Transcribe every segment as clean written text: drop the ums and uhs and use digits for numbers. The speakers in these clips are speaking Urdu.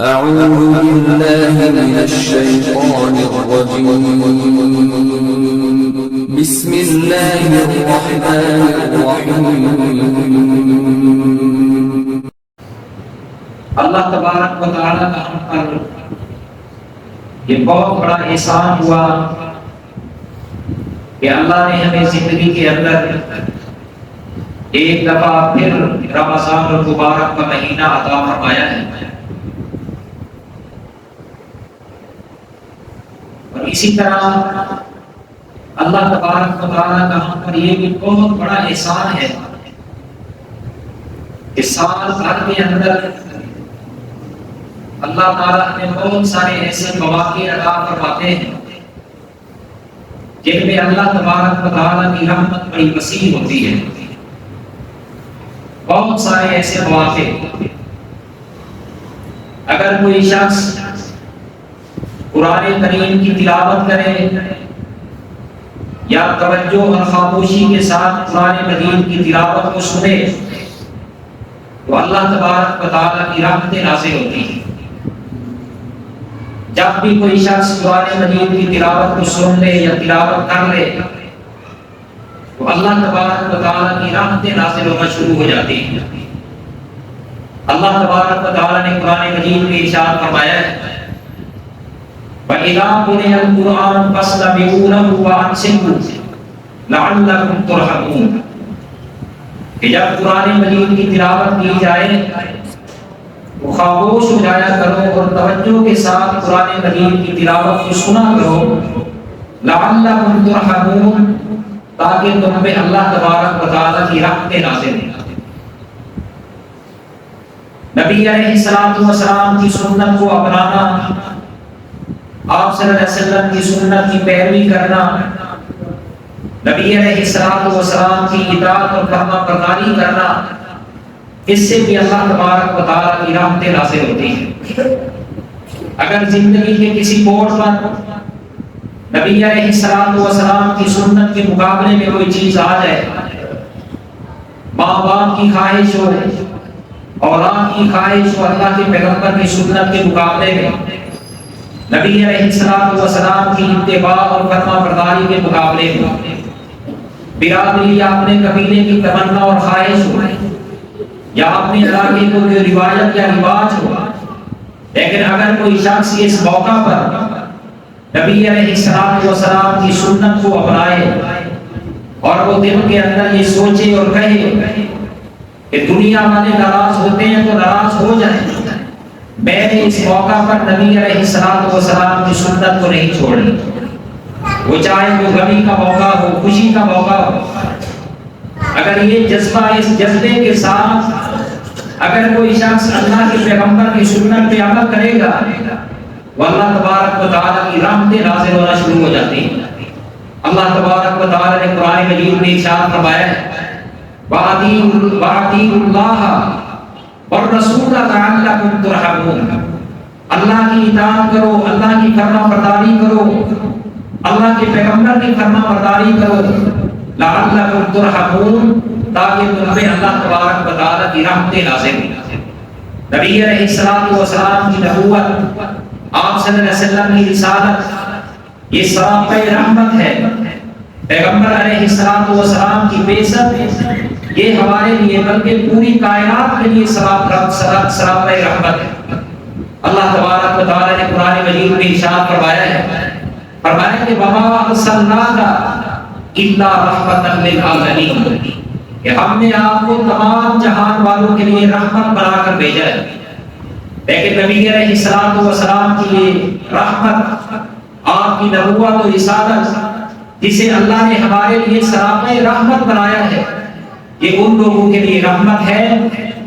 أعوذ بالله من الشيطان الرجيم بسم الله الرحمن الرحيم اللہ تبارک و تعالیٰ کا ہم پر یہ بہت بڑا احسان ہوا کہ اللہ نے ہمیں زندگی کے اندر ایک دفعہ پھر رمضان المبارک کا مہینہ عطا فرمایا ہے، اور اسی طرح اللہ تبارک و تعالیٰ کا ہم پر یہ بھی بہت بڑا احسان ہے کہ سال بھر کے اندر اللہ تعالیٰ ہمیں بہت سارے ایسے مواقع عطا فرماتے ہیں جن میں اللہ تبارک و تعالیٰ کی رحمت بڑی وسیع ہوتی ہے۔ بہت سارے ایسے مواقع، اگر کوئی شخص قرآن کریم کی تلاوت کرے یا توجہ اور خاموشی کے ساتھ قرآن مجید کی تلاوت کو سنے تو اللہ تبارک و تعالیٰ کی رحمتیں نازل ہوتی ہیں۔ جب بھی کوئی شخص قرآن مجید کی تلاوت کو سن لے یا تلاوت کر لے تو اللہ تبارک و تعالیٰ کی رحمتیں نازل ہونا شروع ہو جاتی ہیں۔ اللہ تبارک و تعالیٰ نے قرآن مجید میں ارشاد فرمایا ہے وَإِذَا قُرِئَ الْقُرْآنُ فَاسْتَمِعُوا لَهُ وَأَنصِتُوا لَعَلَّكُمْ تُرْحَمُونَ کہ جب قرآن مجید کی تلاوت کی جائے تو خاموش ہو جایا کرو اور توجہ کے ساتھ قرآن مجید کی تلاوت کو سنا کرو لعلکم ترحمون تاکہ تم پہ اللہ تبارک و تعالیٰ کی رحمتیں نازل ہوں۔ نبی علیہ السلام کی سنت کو اپنانا، آپ صلی اللہ علیہ وسلم کی سنت کی پیروی کرنا، نبی علیہ السلام کی اطاعت اور فرما برداری کرنا، اس سے بھی اللہ تبارک و تعالیٰ کی رحمتیں نازل ہوتی ہیں۔ اگر زندگی کے کسی موڑ پر نبی علیہ السلام کی سنت کے مقابلے میں کوئی چیز آ جائے، ماں باپ کی خواہش ہو، اولاد کی خواہش ہو، اللہ کے پیغمبر کی سنت کے مقابلے میں نبی علیہ السلام کی اتباع اور فرما برداری کے مقابلے میں برادری یا اپنے قبیلے کی تمنا اور خواہش ہو یا اپنے علاقے کو کوئی روایت یا رواج ہو، لیکن اگر کوئی شخص اس موقع پر نبی علیہ السلام کی سنت کو اپنائے اور وہ دل کے اندر یہ سوچے اور کہے کہ دنیا والے ناراض ہوتے ہیں تو ناراض ہو جائیں، میں نے اس موقع پر نبی علیہ السلام کی سنت کو نہیں چھوڑی، وہ چاہے وہ غمی کا موقع ہو، خوشی کا موقع ہو۔ اگر یہ جذبہ، اس جذبے کے ساتھ اگر کوئی شخص اللہ کے پیغمبر کی سنت پہ عمل کرے گا وہ اللہ تبارک و تعالیٰ کی رحمتیں نازل ہونا شروع ہو جاتی ہیں۔ اللہ تبارک و تعالیٰ نے قرآن مجید میں ارشاد فرمایا ہے وَأَطِیعُوا اللَّهَ وَالرَّسُولَ لَعَلَّكُمْ تُرْحَمُونَ، اللہ کی اطاعت کرو، اللہ کی فرما برداری کرو، اللہ کے پیغمبر کی فرما برداری کرو لَعَلَّكُمْ تُرْحَمُونَ تاکہ تم پہ اللہ تبارک و تعالیٰ کی رحمتیں نازل ہوں۔ نبی علیہ السلام کی نبوت، آپ صلی اللہ علیہ وسلم کی رسالت یہ سراپا رحمت ہے۔ پیغمبر علیہ السلام کی بعثت یہ ہمارے لیے بلکہ پوری کائنات کے لیے سراپا رحمت ہے۔ اللہ تبارک و تعالیٰ نے قرآن مجید میں ارشاد فرمایا کہ وَمَا أَرْسَلْنَاكَ إِلَّا رَحْمَةً لِلْعَالَمِينَ کہ ہم نے آپ کو تمام جہان والوں کے لیے رحمت بنا کر بھیجا ہے۔ لیکن نبی علیہ السلام کی یہ رحمت، آپ کی نبوت و رسالت جسے اللہ نے ہمارے لیے سراپا رحمت بنایا ہے، یہ ان لوگوں کے لیے رحمت ہے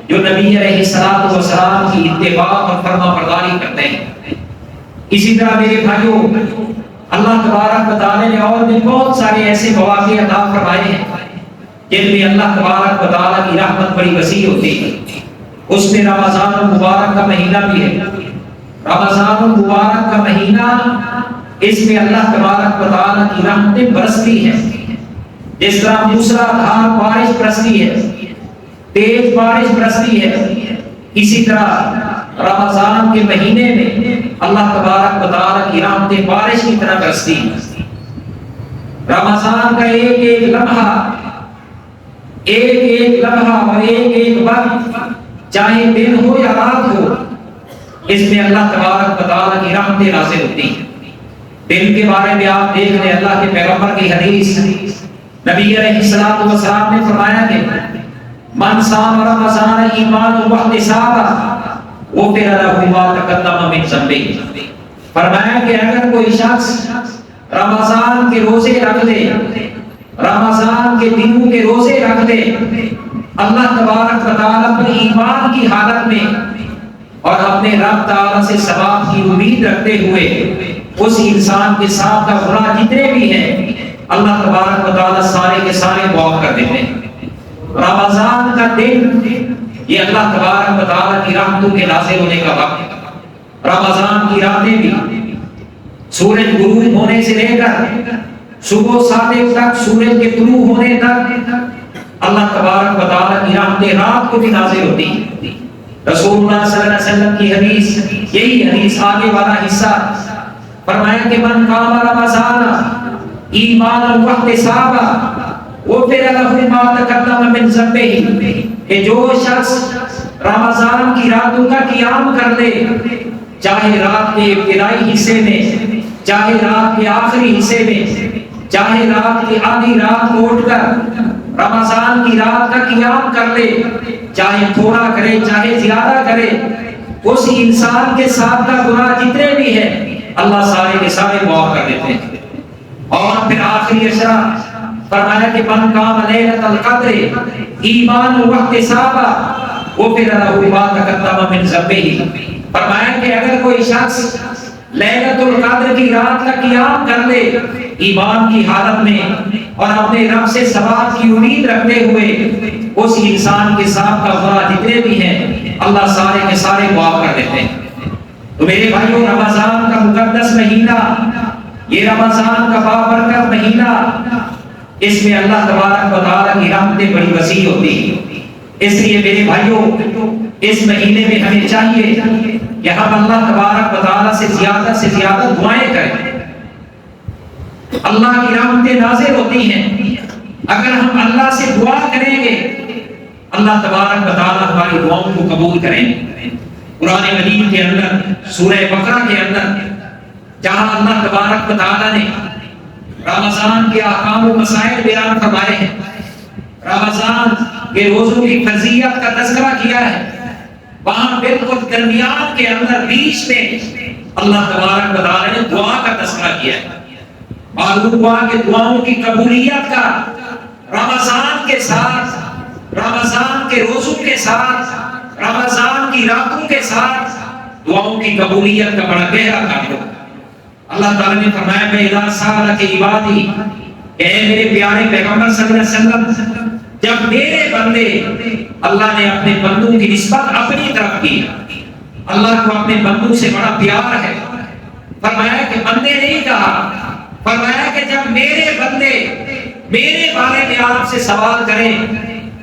جو نبی علیہ السلام کی اتباع اور فرما برداری کرتے ہیں۔ اسی طرح میرے بھائیوں، اللہ تبارک و تعالیٰ نے اور بھی بہت سارے ایسے مواقع عطا فرمائے ہیں جن میں اللہ تبارک و تعالیٰ کی رحمت بڑی وسیع ہوتی ہے۔ اس میں رمضان المبارک کا مہینہ بھی ہے۔ رمضان المبارک کا مہینہ، اس میں اللہ تبارک و تعالیٰ کی رحمتیں برستی ہیں، جس طرح موسلا دھار بارش برستی ہے، تیز بارش برستی ہے، اسی طرح رمضان کے مہینے میں اللہ تبارک و تعالیٰ کی رحمتیں بارش کی طرح برستی ہیں۔ رمضان کا ایک ایک لمحہ اور ایک ایک وقت، چاہے دن ہو یا رات ہو، اس میں اللہ تبارک و تعالیٰ کی رحمتیں نازل ہوتی ہیں۔ دن کے بارے میں آپ دیکھ لیں، اللہ کے پیغمبر کی حدیث، نبی علیہ الصلوۃ والسلام نے فرمایا کہ من صام رمضان ایمانا واحتسابا غفر له ما تقدم من ذنبه۔ فرمایا کہ اگر کوئی شخص رمضان کے روزے رکھ دے، رمضان کے دنوں کے روزے رکھ دے، اللہ تبارک و تعالیٰ پر ایمان کی حالت میں اور اپنے رب تعالیٰ سے ثواب کی امید رکھتے ہوئے، اس انسان کے ساتھ کا گناہ جتنے بھی ہیں اللہ تبارک و تعالیٰ سارے کے سارے معاف کر دیتے ہیں۔ رمضان کا دن یہ اللہ تبارک و تعالیٰ کی رحمتوں کے نازل ہونے کا وقت ہے۔ رمضان کی راتیں بھی سورج غروب ہونے سے لے کر صبح صادق تک، سورج کے طلوع ہونے تک اللہ تبارک و تعالیٰ کی رحمتیں رات کو بھی نازل ہوتی ہیں۔ رسول اللہ صلی اللہ علیہ وسلم کی حدیث، یہی حدیث آگے والا حصہ، فرمایا کہ من قام رمضان ایمانا واحتسابا غفر له ما تقدم من ذنبه، کہ جو شخص رمضان کی راتوں کا قیام کر لے، چاہے رات کے ابتدائی حصے میں، چاہے رات کے آخری حصے میں، چاہے رات کی آدھی رات کو اٹھ کر رمضان کی رات کا قیام کر لے، چاہے تھوڑا کرے چاہے زیادہ کرے، اس انسان کے ساتھ کا گناہ جتنے بھی ہیں اللہ سارے کے سارے معاف کر دیتے ہیں۔ اور پھر آخری اشرا فرمایا کہ من قام لیلۃ القدر ایمانا واحتسابا غفر له ما تقدم من ذنبه۔ فرمایا کہ اگر کوئی شخص لیلۃ القدر کی رات کا قیام کر لے ایمان کی حالت میں اور اپنے رب سے ثواب کی امید رکھتے ہوئے، اس انسان کے ساتھ کا گناہ جتنے بھی ہیں اللہ سارے کے سارے معاف کر دیتے ہیں۔ تو میرے بھائیوں، رمضان کا مقدس مہینہ، یہ رمضان کا بابرکت مہینہ، اس میں اللہ تبارک و تعالیٰ کی رحمتیں بڑی وسیع ہوتی ہیں۔ اس لیے میرے بھائیوں، اس مہینے میں ہمیں چاہیے کہ ہم اللہ تبارک و تعالیٰ سے زیادہ دعائیں کریں۔ اللہ کی رحمتیں نازل ہوتی ہیں، اگر ہم اللہ سے دعا کریں گے اللہ تبارک و تعالیٰ ہماری دعاؤں کو قبول کریں گے۔ قرآن مجید کے اندر سورہ بقرہ کے اندر جہاں اللہ تبارک و تعالیٰ نے رمضان کے احکام و مسائل بیان فرمائے ہیں، رمضان کے روزوں کی فضیلت کا تذکرہ کیا ہے، وہاں بالکل درمیان کے اندر بیچ میں اللہ تبارک و تعالیٰ نے دعا کا تذکرہ کیا ہے۔ معلوم ہوا کہ دعاؤں کی قبولیت کا رمضان کے ساتھ، رمضان کے روزوں کے ساتھ، رمضان کی راتوں کے ساتھ دعاؤں کی قبولیت کا بڑا گہرا تعلق ہے۔ اللہ تعالیٰ نے فرمایا کہ اذا سألك عبادی، کہ اے میرے پیارے پیغمبر صلی اللہ علیہ وسلم، جب میرے بندے، اللہ نے اپنے بندوں کی نسبت اپنی طرف کی، اللہ کو اپنے بندوں سے بڑا پیار ہے، فرمایا کہ بندے نہیں کہا، فرمایا کہ جب میرے بندے میرے بارے میں آپ سے سوال کریں،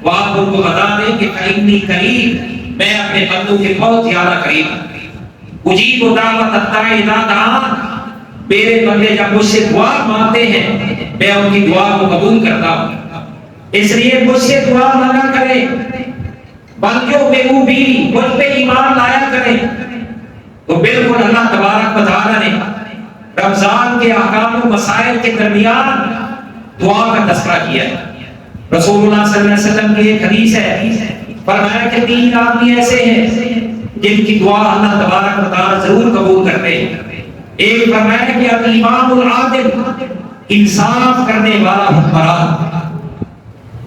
وہ آپ ان کو بتا دیں کہ فإنی قریب، میں اپنے بندوں کے بہت زیادہ قریب ہوں۔ اجیب دعوت الداعی اذا دعان، میرے بندے جب مجھ سے دعا مانگتے ہیں میں ان کی دعا کو قبول کرتا ہوں۔ اس لیے مجھ سے دعا مانگا کریں، بندوں پہ وہ بھی مجھ پہ ایمان لایا کریں۔ تو بالکل اللہ تبارک و تعالیٰ نے رمضان کے احکام و مسائل کے درمیان دعا کا تذکرہ کیا ہے۔ رسول اللہ صلی اللہ علیہ وسلم کی ایک حدیث ہے، فرمایا کہ 3 آدمی ایسے ہیں جن کی دعا اللہ تبارک و تعالیٰ ضرور قبول کرتے ہیں۔ ایک فرمایا کہ الامام العادل، انصاف کرنے والا حکمران،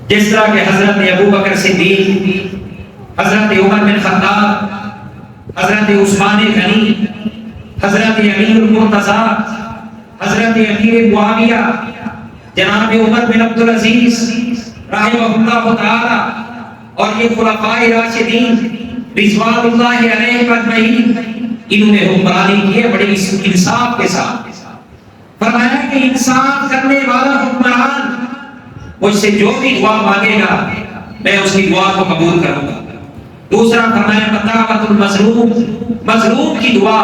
جس طرح کہ حضرت ابو بکر صدیق، حضرت عمر بن خطاب، حضرت عثمان غنی، حضرت امیر المرتضیٰ، حضرت امیر معاویہ، جناب عمر بن عبدالعزیز رحمہ اللہ تعالی، اور یہ خلفائے راشدین رضوان اللہ علیہم اجمعین، انہوں نے حکمرانی کی ہے بڑے انصاف کے ساتھ۔ فرمایا کہ انصاف کرنے والا حکمران مجھ سے جو بھی دعا مانگے گا میں اس کی دعا کو قبول کروں گا۔ دوسرا فرمایا بدعوت المظلوم، مظلوم کی دعا،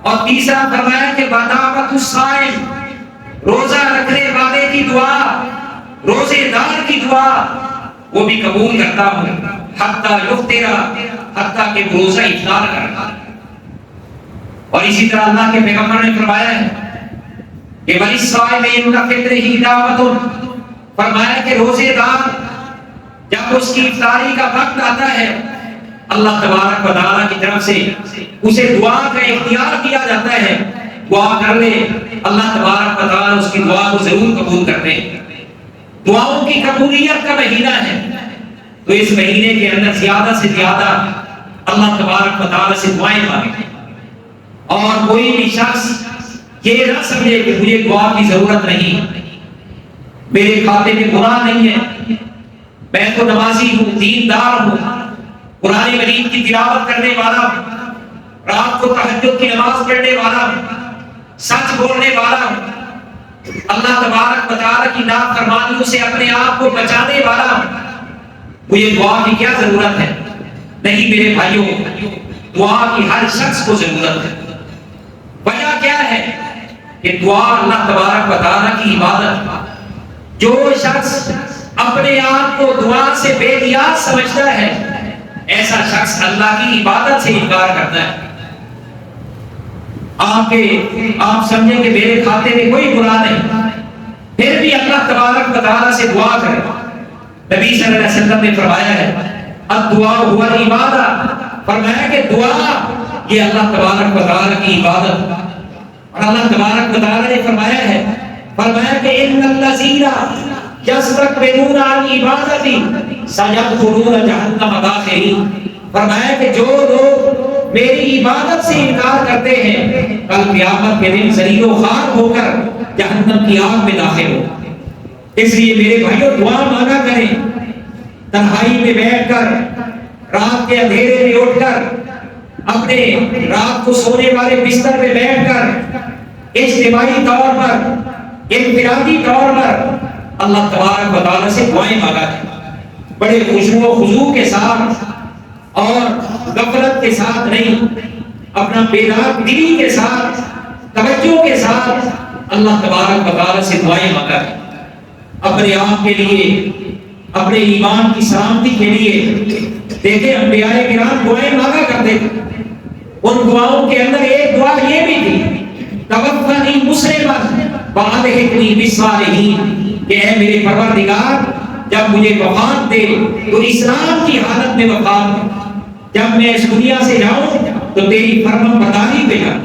اور تیسرا فرمایا کہ بدعوت الصائم، روزہ رکھنے والے کی دعا، روزے دار کی دعا وہ بھی قبول کرتا ہوں حتی یفطر، حتی کہ روزہ افطار کرتا۔ اور اسی طرح اللہ کے پیغمبر نے فرمایا ہے کہ وَلِلصَّائِمِ عِندَ فِطْرِهِ دعوۃ، فرمایا کہ روزے دار جب اس کی افطاری کا وقت آتا ہے اللہ تبارک و تعالیٰ کی طرف سے اسے دعا کا اختیار دیا جاتا ہے، دعا کر لے، اللہ تبارک و تعالیٰ اس کی دعا کو ضرور قبول کرتے ہیں۔ دعاؤں کی قبولیت کا مہینہ ہے، تو اس مہینے کے اندر زیادہ سے زیادہ اللہ تبارک و تعالیٰ سے دعائیں مانگیں، اور کوئی بھی شخص یہ نہ سمجھے کہ مجھے دعا کی ضرورت نہیں، میرے کھاتے میں گناہ نہیں ہے، میں تو نمازی ہوں، دیندار ہوں، قرآن مجید کی تلاوت کرنے والا ہوں، رات کو تہجد کی نماز پڑھنے والا ہوں، سچ بولنے والا ہوں، اللہ تبارک و تعالیٰ کی نافرمانیوں سے اپنے آپ کو بچانے والا ہوں، مجھے دعا کی کیا ضرورت ہے؟ نہیں میرے بھائیوں، دعا کی ہر شخص کو ضرورت ہے۔ وجہ کیا ہے کہ دعا اللہ تبارک و تعالیٰ کی عبادت، جو شخص اپنے آپ کو دعا سے بے نیاز سمجھتا ہے ایسا شخص اللہ کی عبادت سے انکار کرتا ہے۔ آپ سمجھیں کہ میرے کھاتے میں کوئی گناہ نہیں، پھر بھی اللہ تبارک و تعالیٰ سے دعا کریں۔ نبی صلی اللہ علیہ وسلم نے فرمایا ہے الدعاء هو العبادہ، فرمایا کہ دعا یہ اللہ تبارک و تعالیٰ کی عبادت، اور اللہ تبارک و تعالیٰ نے فرمایا کہ ان الذین یستکبرون عن عبادتی سیدخلون جہنم داخرین، فرمایا کہ جو لوگ میری عبادت سے انکار کرتے ہیں کل قیامت کے دن ذلیل و خوار ہو کر جہنم کی آگ میں داخل ہو۔ اس لیے میرے بھائیوں دعا مانگا کریں، تنہائی میں بیٹھ کر، رات کے اندھیرے میں اٹھ کر، اپنے رات کو سونے والے بستر میں بیٹھ کر، اجتماعی طور پر، انفرادی طور پر اللہ تبارک و تعالیٰ سے دعائیں مانگا کریں، بڑے خشوع و خضوع کے ساتھ اور غفلت کے ساتھ نہیں، اپنا بیدار دلی کے ساتھ، توجہ کے ساتھ اللہ تبارک و تعالیٰ سے دعائیں مانگا کریں، اپنے آپ کے لیے، اپنے ایمان کی سلامتی کے لیے۔ دیکھیں انبیاء کرام دعائیں مانگا کرتے تھے، ان دعاؤں کے اندر ایک دعا یہ بھی تھی توفنی مسلما والحقنی بالصالحین، کہ اے میرے پروردگار جب مجھے وفات دے تو اسلام کی حالت میں وفات دے، جب میں اس دنیا سے جاؤں تو تیری فرمان برداری پہ جاؤں،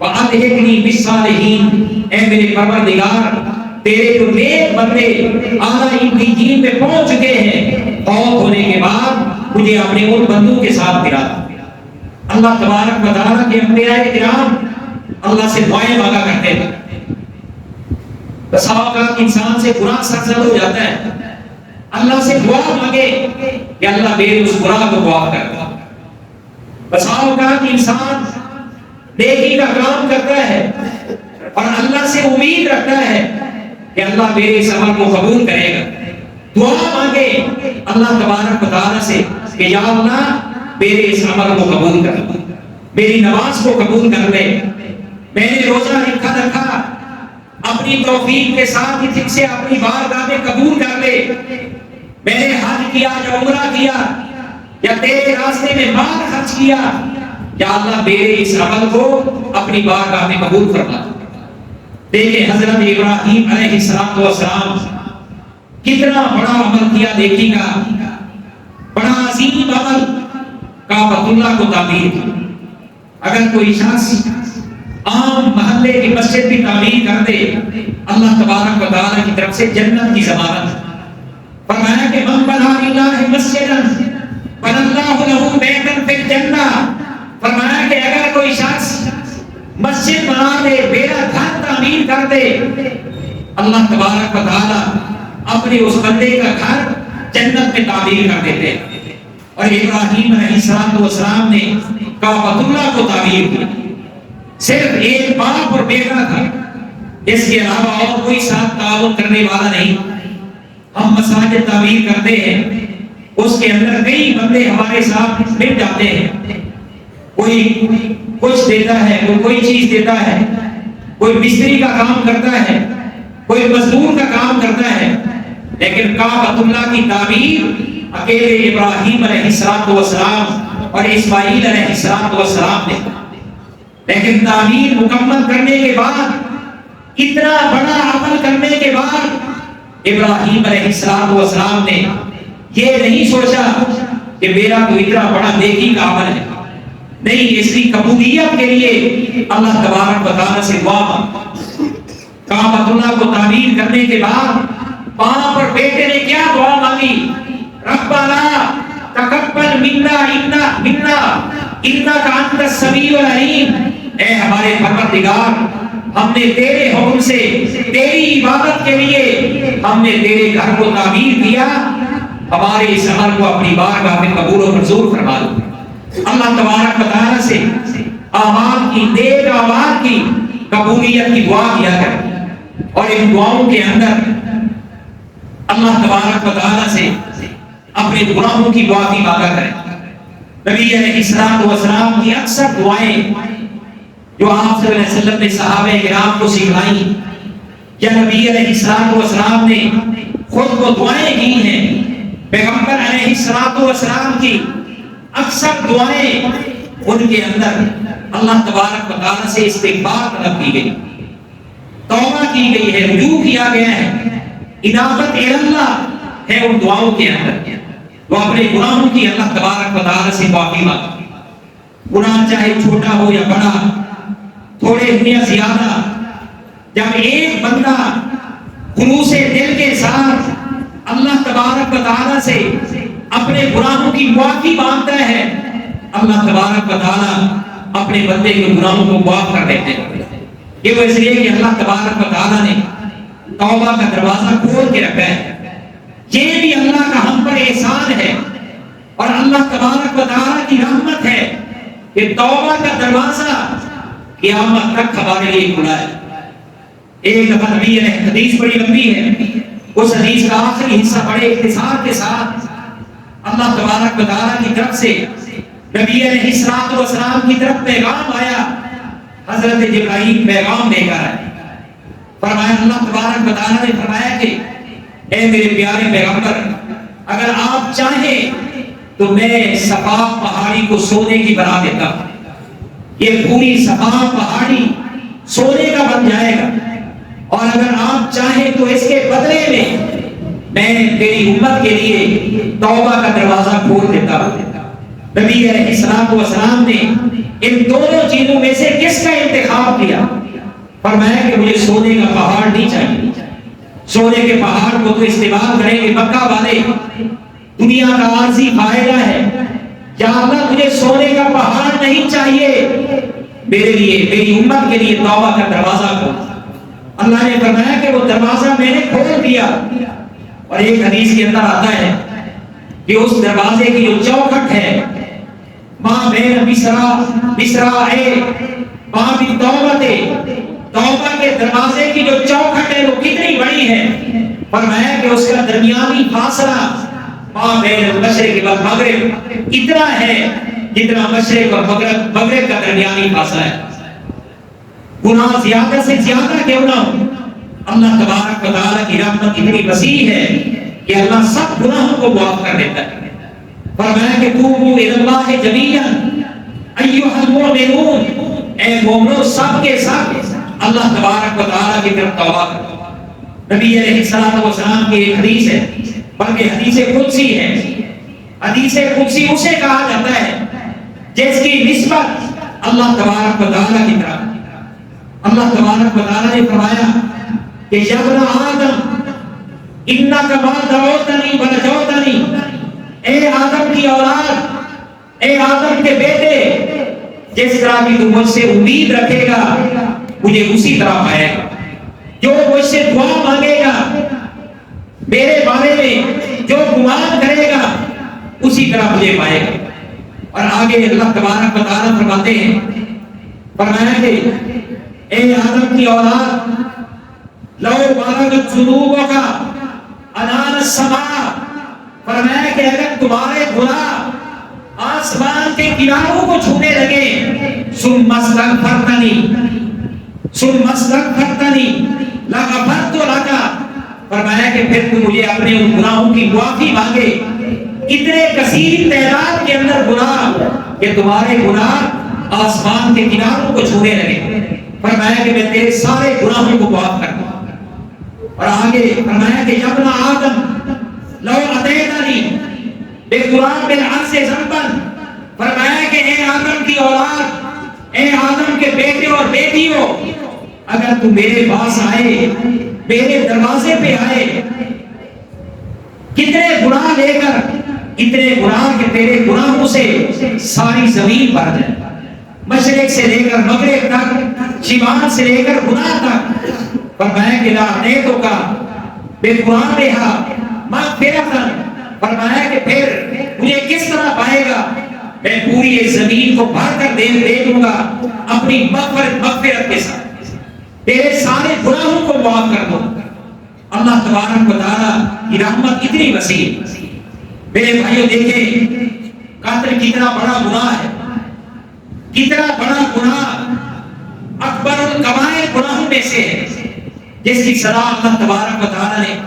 والحقنی بالصالحین، اے میرے پروردگار تیرے جو نیک بندے اعلیٰ انجیل میں پہنچ چکے ہیں فوت ہونے کے بعد مجھے اپنے ان بندوں کے ساتھ ملا۔ اللہ تبارک و تعالیٰ کے انبیاء کرام اللہ سے دعائیں مانگا کرتے تھے۔ بس اوقات انسان سے گناہ سرزد ہو جاتا ہے، اللہ سے دعا مانگے کہ اللہ میرے اس گناہ کو معاف کر۔ بس اوقات انسان نیکی کا کام کرتا ہے اور اللہ سے امید رکھتا ہے کہ اللہ میرے اس عمل کو قبول کرے گا، دعا مانگے اللہ تبارک و تعالیٰ سے کہ یا اللہ میرے اس عمل کو قبول کر، میری نماز کو قبول کر لے، میں نے روزہ رکھا اپنی توفیق کے ساتھ ہی سے اپنی بارگاہ میں قبول کر لے، میں نے حج کیا یا عمرہ کیا یا تیرے راستے میں مال خرچ کیا، یا اللہ میرے اس عمل کو اپنی بارگاہ میں قبول فرما۔ دیکھیں حضرت ابراہیم علیہ السلام کتنا بڑا عمل کیا، دیکھیے گا بڑا عظیم عمل کعبۃ اللہ کو تعمیر کی۔ اگر کوئی شخص عام محلے کی مسجد بھی تعمیر کر دے اللہ تبارک و تعالیٰ کی طرف سے جنت کی ضمانت۔ فرمایا کہ من بنا للہ مسجدا بنى اللہ لہ بیتا فی الجنہ، فرمایا کہ اگر کوئی شخص مسجد بنا دے، میرا گھر تعمیر کر دے، اللہ تبارک و تعالیٰ اپنے اس بندے کا گھر جنت میں تعمیر کر دیتے ہیں۔ اور ابراہیم علیہ السلام نے کعبۃ اللہ کو تعمیر کی، صرف ایک باپ اور بیٹا تھا، اس کے علاوہ اور کوئی ساتھ تعاون کرنے والا نہیں۔ ہم مساجد تعمیر کرتے ہیں، اس کے اندر کئی بندے ہمارے ساتھ مل جاتے ہیں، کوئی کچھ دیتا ہے، کوئی چیز دیتا ہے، کوئی مستری کا کام کرتا ہے، کوئی مزدور کا کام کرتا ہے، لیکن کعبۃ اللہ کی تعمیر اکیلے ابراہیم علیہ السلام اور اسماعیل علیہ السلام نے، لیکن تعمیر مکمل کرنے کے بعد، اتنا بڑا عمل کرنے کے بعد ابراہیم علیہ السلام نے یہ نہیں سوچا کہ میرا تو اتنا بڑا نیکی کا عمل ہے، نہیں، اس کی قبولیت کے لیے اللہ تبارک و تعالیٰ سے دعا مانگی۔ کعبۃ اللہ کو تعمیر کرنے کے بعد وہاں پر بیٹے نے کیا دعا مانگی؟ ربنا تقبل منا انک انت السمیع العلیم، اے ہمارے پروردگار، ہم نے تیرے حکم سے تیری عبادت کے لیے ہم نے تیرے گھر کو تعمیر کیا، ہمارے اس عمل کو اپنی بارگاہ میں قبول و منظور فرما دو۔ اللہ تبارک و تعالیٰ سے اعمال کی، نیک اعمال کی قبولیت کی دعا کیا کریں، اور ان دعاؤں کے اندر اللہ تبارک و تعالیٰ سے اپنے گناہوں کی معافی مانگا کریں۔ نبی علیہ السلام کی اکثر دعائیں جو آپ صلی اللہ علیہ وسلم نے صحابہ کرام کو سکھلائی، یا نبی علیہ السلام نے خود کو دعائیں کی ہیں، پیغمبر علیہ السلام کی اکثر دعائیں، ان کے اندر اللہ تبارک و تعالیٰ سے استغفار طلب کی گئی، توبہ کی گئی ہے، رجوع کیا گیا ہے، انابت اللہ ہے ان دعاؤں کے اندر۔ وہ اپنے گناہوں کی اللہ تبارک و تعالیٰ سے معافی مانگے، گناہ چاہے چھوٹا ہو یا بڑا، تھوڑے ہو یا زیادہ، جب ایک بندہ خلوص دل کے ساتھ اللہ تبارک و تعالیٰ سے اپنے گناہوں کی معافی مانگتا ہے، اللہ تبارک و تعالیٰ اپنے بندے کے گناہوں کو معاف کر دیتے ہیں۔ یہ وہ اس لیے کہ اللہ تبارک و تعالیٰ نے توبہ کا دروازہ کھول کے رکھا ہے۔ یہ بھی اللہ کا ہم پر احسان ہے، اور اللہ تبارک و تعالیٰ کی رحمت ہے کہ توبہ کا دروازہ قیامت تک ہمارے لیے کھلا ہے۔ ایک دفعہ نبی ہے، حدیث بڑی لمبی ہے، اس حدیث کا آخری حصہ بڑے اختصار کے ساتھ اللہ تبارک و تعالیٰ کی طرف سے نبی علیہ السلام کی طرف پیغام آیا۔ حضرت جبرائیل پیغام لے کر آئے، فرمایا، اللہ تبارک و تعالیٰ نے فرمایا کہ اے میرے پیارے پیغمبر، اگر آپ چاہیں تو میں صفا پہاڑی کو سونے کی بنا دیتا ہوں، یہ پوری صفا پہاڑی سونے کا بن جائے گا، اور اگر آپ چاہیں تو اس کے بدلے میں تیری امت کے لیے توبہ کا دروازہ کھول دیتا ہوں۔ نبی علیہ السلام نے ان دونوں چیزوں میں سے کس کا انتخاب کیا؟ فرمایا کہ مجھے سونے کا پہاڑ نہیں چاہیے، سونے کے پہاڑ کو تو استعمال کریں گے مکہ والے، دنیا کا عارضی فائدہ ہے، یا اللہ مجھے سونے کا پہاڑ نہیں چاہیے، میرے لیے، میری امت کے لیے توبہ کا دروازہ کھول۔ اللہ نے فرمایا کہ وہ دروازہ میں نے کھول دیا، اور ایک حدیث کے اندر آتا ہے کہ اس دروازے کی جو چوکھٹ ہے، ماں بین مصراعے ماں بھی توبہ کے دروازے کی جو چوکھٹ ہے وہ کتنی بڑی ہے؟ فرمایا کہ اس کا درمیانی فاصلہ ماں بین المشرق والمغرب اتنا ہے جتنا مشرق اور مغرب کا درمیانی فاصلہ ہے۔ گناہ زیادہ سے زیادہ کیوں نہ ہو، اللہ تبارک و تعالیٰ کی رحمت اتنی وسیع ہے کہ اللہ سب گناہوں کو معاف کر دیتا ہے۔ فرمایا کہ توبوا الی اللہ جمیعا ایھا المؤمنون، اے مومنو سب کے سب اللہ تبارک و تعالیٰ کی طرف توبہ کرو۔ نبی علیہ السلام کی ایک حدیث ہے، بلکہ حدیث قدسی ہے۔ حدیث قدسی اسے کہا جاتا ہے جس کی نسبت اللہ تبارک و تعالیٰ کی طرف۔ اللہ تبارک و تعالیٰ نے فرمایا کہ یا ابن آدم انک ما دعوتنی ورجوتنی، اے آدم کی اولاد، اے آدم کے بیٹے، جس طرح کی تو مجھ سے امید رکھے گا مجھے اسی طرح پائے گا، جو مجھ سے دعا مانگے گا، میرے بارے میں جو گمان کرے گا اسی طرح مجھے پائے گا۔ اور آگے اللہ تبارک و تعالیٰ فرماتے ہیں، فرمایا کہ اے آدم کی اولاد، لو بلغت ذنوبک عنان السماء فرمایا کہ اگر تمہارے گناہ آسمان کے کناروں کو چھونے لگے ثم استغفرتنی لغفرت لک، فرمایا کہ پھر تم مجھے اپنے ان گناہوں کی معافی مانگے. اتنے کثیر تعداد کے اندر گناہ کہ تمہارے گناہ آسمان کے کناروں کو چھونے لگے. فرمایا کہ میں تیرے سارے گناہوں کو معاف کر دوں. اور آگے فرمایا کہ یا ابن آدم لو اتیتنی بقراب الارض ذنبا، فرمایا کہ اے آدم کی اولاد، اے آدم کے بیٹے اور بیٹیوں، اگر تم میرے پاس آئے، میرے دروازے پہ آئے کتنے گناہ لے کر، اتنے گناہ کہ تیرے گناہوں سے ساری زمین بھر جائے، مشرق سے لے کر مغرب تک، شمال سے لے کر گناہ تک. فرمایا کہ لا نیتو کا بے قرآن رہا مغفرتاً، فرمایا کہ پھر مجھے کس طرح پائے گا، میں پوری اس زمین کو بھر کر دے دوں گا اپنی مغفرت کے ساتھ، تیرے سارے گناہوں کو معاف کر دوں. اللہ تبارک و تعالیٰ کی رحمت اتنی وسیع. میرے بھائیوں دیکھیں قتل کتنا بڑا گناہ ہے، کتنا بڑا گناہ، اکبر الکبائر گناہوں میں سے ہے، جس کی سزا اللہ تبارک و تعالیٰ نے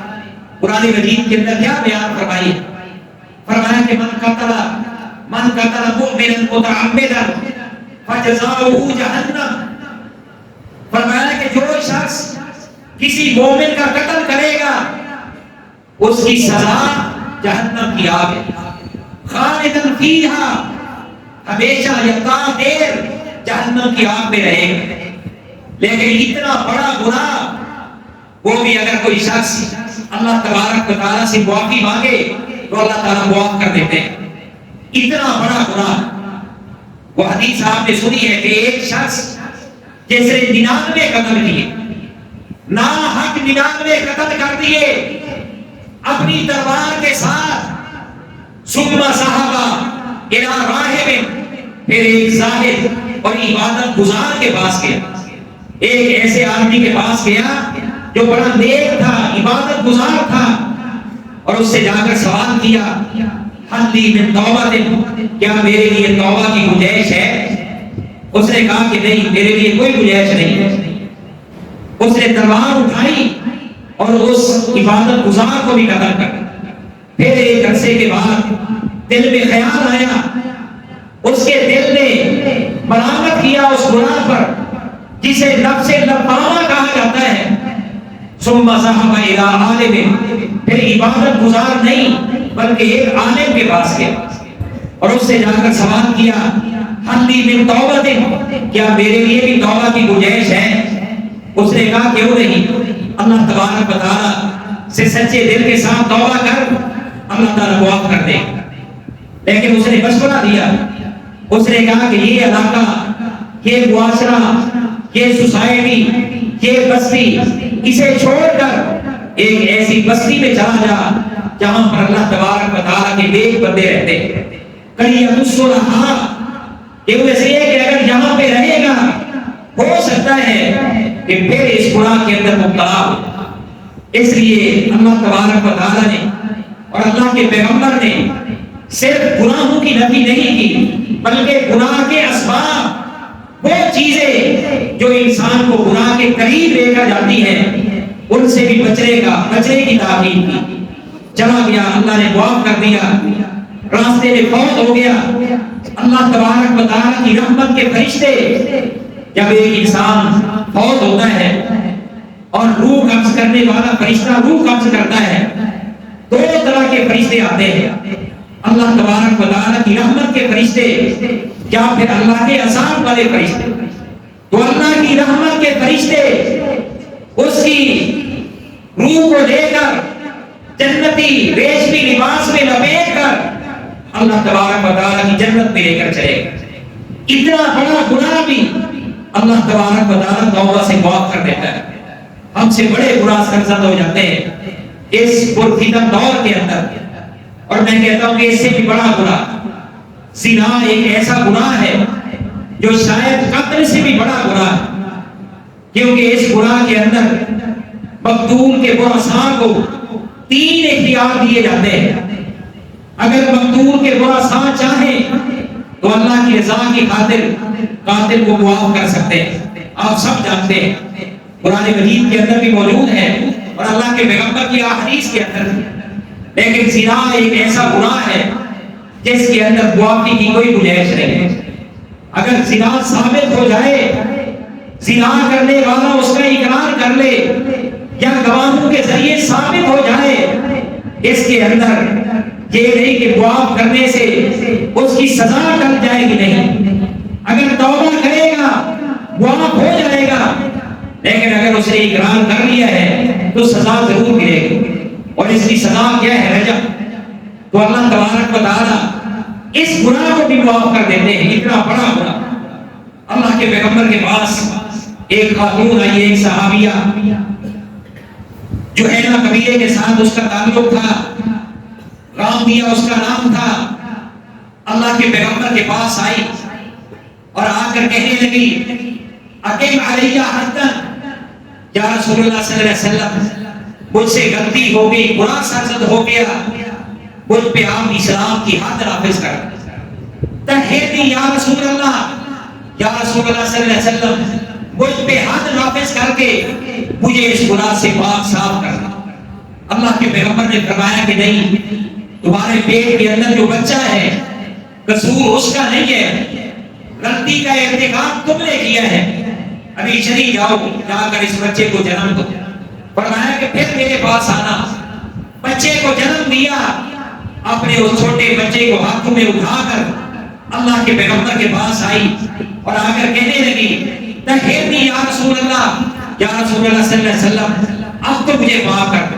قرآن مجید کے اندر کیا بیان فرمائی. فرمایا کہ من قتل مؤمنا متعمدا فجزاؤہ جہنم، فرمایا کہ جو شخص کسی مومن کا قتل کرے گا اس کی سزا جہنم کی آگ ہے، خالداً فیہا، ہمیشہ یا دیر جہنم کی آگ میں رہے گا. لیکن اتنا بڑا گناہ، وہ بھی اگر کوئی شخص اللہ تبارک و تعالیٰ سے معافی مانگے تو اللہ تعالیٰ معاف کر دیتے ہیں. اتنا بڑا گناہ. وہ حدیث آپ نے سنی ہے کہ ایک شخص جس نے 99 قتل کیے، ناحق 99 قتل کر دیے اپنی تلوار کے ساتھ، ثم صحابہ الى راہب، پھر ایک زاہد اور عبادت گزار کے پاس گیا، ایک ایسے آدمی کے پاس گیا جو بڑا نیک تھا، عبادت گزار تھا، اور اس سے جا کر سوال کیا حل لی من توبہ، کیا میرے لیے توبہ کی گنجائش ہے؟ اس نے کہا کہ نہیں، میرے لیے کوئی گنجائش نہیں ہے. اس نے تلوار اٹھائی اور اس عبادت گزار کو بھی قتل کر. پھر ایک عرصے کے بعد دل میں خیال آیا، اس کے دل نے ملامت کیا اس گناہ پر جسے نفس لوامہ کہا جاتا ہے. ثم ذهب الى عالم، پھر عبادت گزار نہیں بلکہ ایک عالم کے پاس گیا اور اس سے جا کر سوال کیا حل لی من توبہ، کیا میرے لیے بھی توبہ کی گنجائش ہے؟ اس نے کہا کیوں نہیں، اللہ تبارک و تعالیٰ سے سچے دل کے ساتھ توبہ کر، اللہ تعالیٰ معاف کر دے. لیکن اس نے مشورہ دیا، اس نے کہا کہ یہ علاقہ، یہ معاشرہ، یہ سوسائٹی، یہ بستی، اسے چھوڑ کر ایک ایسی بستی میں چلا جا جہاں پر اللہ تبارک و تعالیٰ کے نیک بندے رہتے ہیں. کہیں الصلحاء، یہ ویسے ہے کہ اگر یہاں پہ رہے گا ہو سکتا ہے کہ پھر اس گناہ کے اندر مبتلا ہو. اس لیے اللہ تبارک و تعالیٰ نے اور اللہ کے پیغمبر نے صرف گناہوں کی نفی نہیں کی بلکہ گناہ کے اسباب، وہ چیزیں جو انسان کو گناہ کے قریب لے کر جاتی ہیں، ان سے بھی بچنے کی تاکید کی. چلا گیا، اللہ نے معاف کر دیا، راستے میں فوت ہو گیا. اللہ تبارک و تعالیٰ کی رحمت کے فرشتے، جب ایک انسان فوت ہوتا ہے اور روح قبض کرنے والا فرشتہ روح قبض کرتا ہے، دو طرح کے فرشتے آتے ہیں، اللہ تبارک و تعالیٰ کی رحمت کے فرشتے یا پھر اللہ کے عذاب والے فرشتے. تو اللہ کی رحمت کے فرشتے اس کی روح کو لے کر جنتی ریشمی لباس میں لپیٹ کر اللہ تبارک و تعالیٰ کی جنت میں لے کر چلے گا. اتنا بڑا گناہ بھی اللہ تبارک و تعالیٰ توبہ سے معاف کر دیتا ہے. ہم سے بڑے گناہ سرزد ہو جاتے ہیں اس پرفتن دور کے اندر، اور میں کہتا ہوں کہ اس سے بھی بڑا گناہ زنا ایک ایسا گناہ ہے جو شاید قتل سے بھی بڑا گناہ ہے، کیونکہ اس گناہ کے اندر مقتول کے ورثاء کو 3 اختیار دیے جاتے ہیں. اگر مقتول کے ورثاء چاہیں تو اللہ کی رضا کی خاطر قاتل کو معاف کر سکتے ہیں. آپ سب جانتے ہیں قرآن مجید کے اندر بھی موجود ہے اور اللہ کے پیغمبر کی احادیث کے اندر بھی. لیکن زنا ایک ایسا گناہ ہے جس کے اندر معافی کی کوئی گنجائش نہیں ہے. اگر زنا ثابت ہو جائے، زنا کرنے والا اس کا اقرار کر لے یا گواہوں کے ذریعے ثابت ہو جائے، اس کے اندر یہ نہیں کہ معاف کرنے سے اس کی سزا ٹل جائے گی، نہیں. اگر توبہ کرے گا معاف ہو جائے گا، لیکن اگر اس نے اقرار کر لیا ہے تو سزا ضرور ملے گی. اور اس کی سزا کیا ہے؟ رجم. تو اللہ تبارک و تعالیٰ اس گناہ کو بھی معاف کر دیتے ہیں. اتنا بڑا گناہ. اللہ کے پیغمبر کے پاس ایک خاتون آئی، ایک صحابیہ جو ہے نا قبیلے کے ساتھ اس کا تعلق تھا، رامبیہ اس کا نام تھا. اللہ کے پیغمبر کے پاس آئی اور آ کر کہنے لگی اقیم علیہ حدًا، یا رسول اللہ صلی اللہ علیہ وسلم مجھ سے غلطی ہو گئی، گناہ سرزد ہو گیا، مجھ پہ آپ اسلام کی حد نافذ کر. تہدی یا رسول اللہ، یا رسول اللہ صلی اللہ علیہ وسلم مجھ پہ حد نافذ کر کے مجھے اس گناہ سے پاک صاف کرنا. اللہ کے پیغمبر نے فرمایا کہ نہیں، تمہارے پیٹ کے اندر جو بچہ ہے قصور اس کا نہیں ہے، غلطی کا ارتکاب تم نے کیا ہے. ابھی چلی جاؤ، جا کر اس بچے کو جنم دو. فرمایا کہ پھر میرے پاس آنا. بچے کو جنم دیا، اپنے اس چھوٹے بچے کو ہاتھوں میں اٹھا کر اللہ کے پیغمبر کے پاس آئی اور آ کر کہنے لگی تہدی یا رسول اللہ، یا رسول اللہ صلی اللہ علیہ وسلم اب تو مجھے معاف کر دو.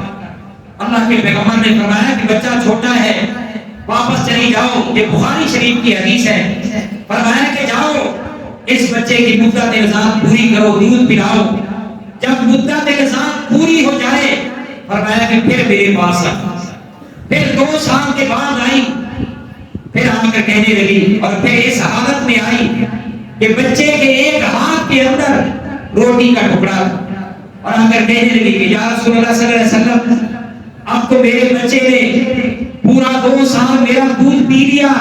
اللہ کے پیغمبر نے فرمایا کہ بچہ چھوٹا ہے، واپس چلی جاؤ. یہ بخاری شریف کی حدیث ہے. فرمایا کہ جاؤ اس بچے کی مدت نظام پوری کرو، دودھ پلاؤ. جب مدت نظام پوری ہو جائے فرمایا کہ پھر میرے پاس آ. پھر 2 سال کے بعد آئی، پھر آ کر کہنے لگی اور پھر اس حالت میں آئی کہ بچے کے ایک ہاتھ کے اندر روٹی کا ٹکڑا، اور آ کر کہنے لگی کہ یا رسول اللہ صلی اللہ علیہ وسلم اب تو میرے بچے نے پورا 2 سال میرا دودھ پی لیا،